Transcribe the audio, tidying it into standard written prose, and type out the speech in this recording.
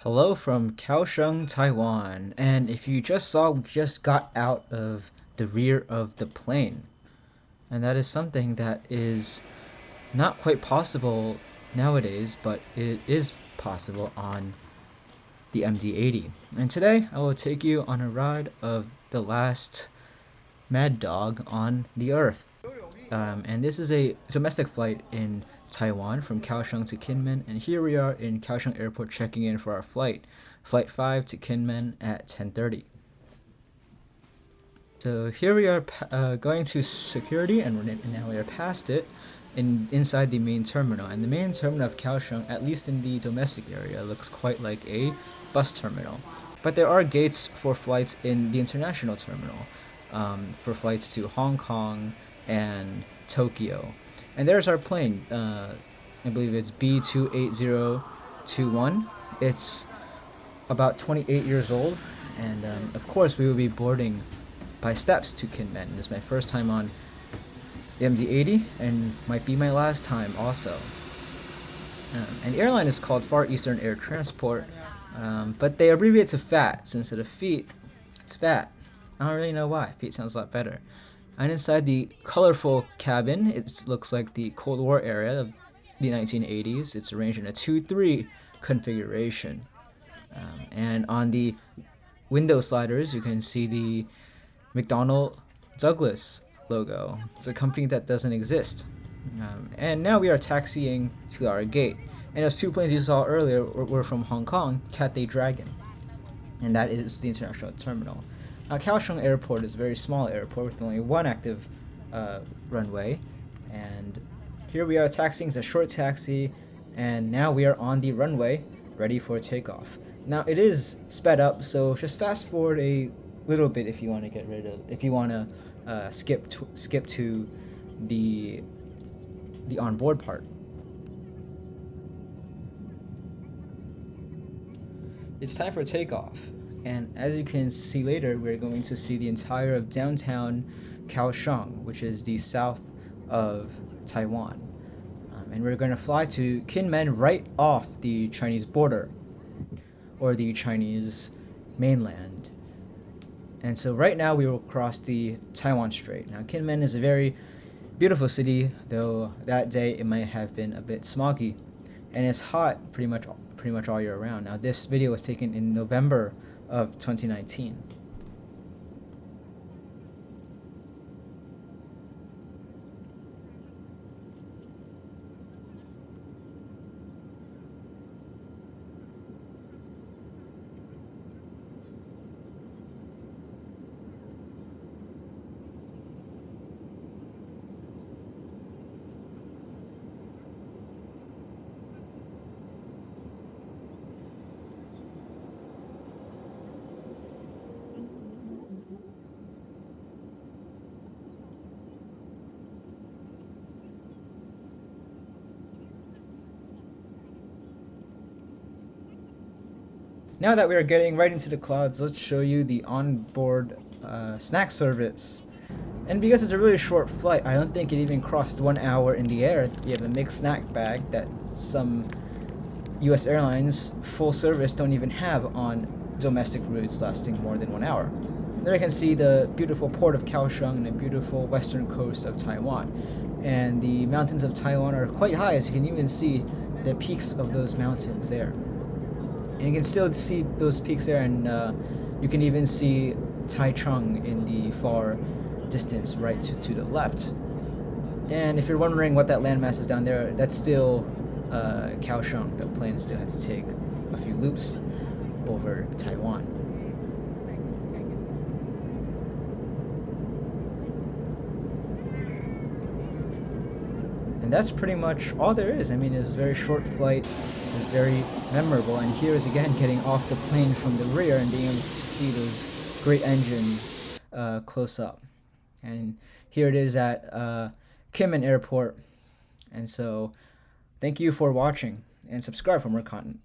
Hello from Kaohsiung, Taiwan. And if you just saw, we just got out of the rear of the plane. And that is something that is not quite possible nowadays, but it is possible on the MD-80. And today I will take you on a ride of the last mad dog on the earth. And this is a domestic flight in Taiwan from Kaohsiung to Kinmen, and here we are in Kaohsiung Airport checking in for our flight 5 to Kinmen at 10:30. So here we are going to security, and now we are past it inside the main terminal. And the main terminal of Kaohsiung, at least in the domestic area, looks quite like a bus terminal. But there are gates for flights in the international terminal, for flights to Hong Kong and Tokyo. And there's our plane. I believe it's B28021. It's about 28 years old, and of course we will be boarding by steps to Kinmen. This is my first time on the MD-80 and might be my last time also. And the airline is called Far Eastern Air Transport, but they abbreviate to FAT, so instead of feet, it's FAT. I don't really know why. Feet sounds a lot better. And inside the colorful cabin, it looks like the Cold War era of the 1980s. It's arranged in a 2-3 configuration. And on the window sliders, you can see the McDonnell Douglas logo. It's a company that doesn't exist. And now we are taxiing to our gate. And those two planes you saw earlier were from Hong Kong, Cathay Dragon. And that is the international terminal. Kaohsiung Airport is a very small airport with only one active runway, and here we are taxiing. It's a short taxi, and now we are on the runway ready for takeoff. Now it is sped up, so just fast forward a little bit if you want to skip to the onboard part. It's time for takeoff. And as you can see later, we're going to see the entire of downtown Kaohsiung, which is the south of Taiwan. And we're going to fly to Kinmen right off the Chinese border, or the Chinese mainland. And so right now we will cross the Taiwan Strait. Now Kinmen is a very beautiful city, though that day it might have been a bit smoggy. And it's hot pretty much all year round. Now this video was taken in November of 2019. Now that we are getting right into the clouds, let's show you the onboard snack service. And because it's a really short flight, I don't think it even crossed 1 hour in the air. You have a mixed snack bag that some US airlines full service don't even have on domestic routes lasting more than 1 hour. There you can see the beautiful port of Kaohsiung and the beautiful western coast of Taiwan. And the mountains of Taiwan are quite high, as you can even see the peaks of those mountains there. And you can still see those peaks there, and you can even see Taichung in the far distance right to the left. And if you're wondering what that landmass is down there, that's still Kaohsiung. The plane still had to take a few loops over Taiwan. And that's pretty much all there is. I mean, it's a very short flight. It's very memorable. And here is again getting off the plane from the rear and being able to see those great engines close up. And here it is at Kinmen Airport. And so thank you for watching, and subscribe for more content.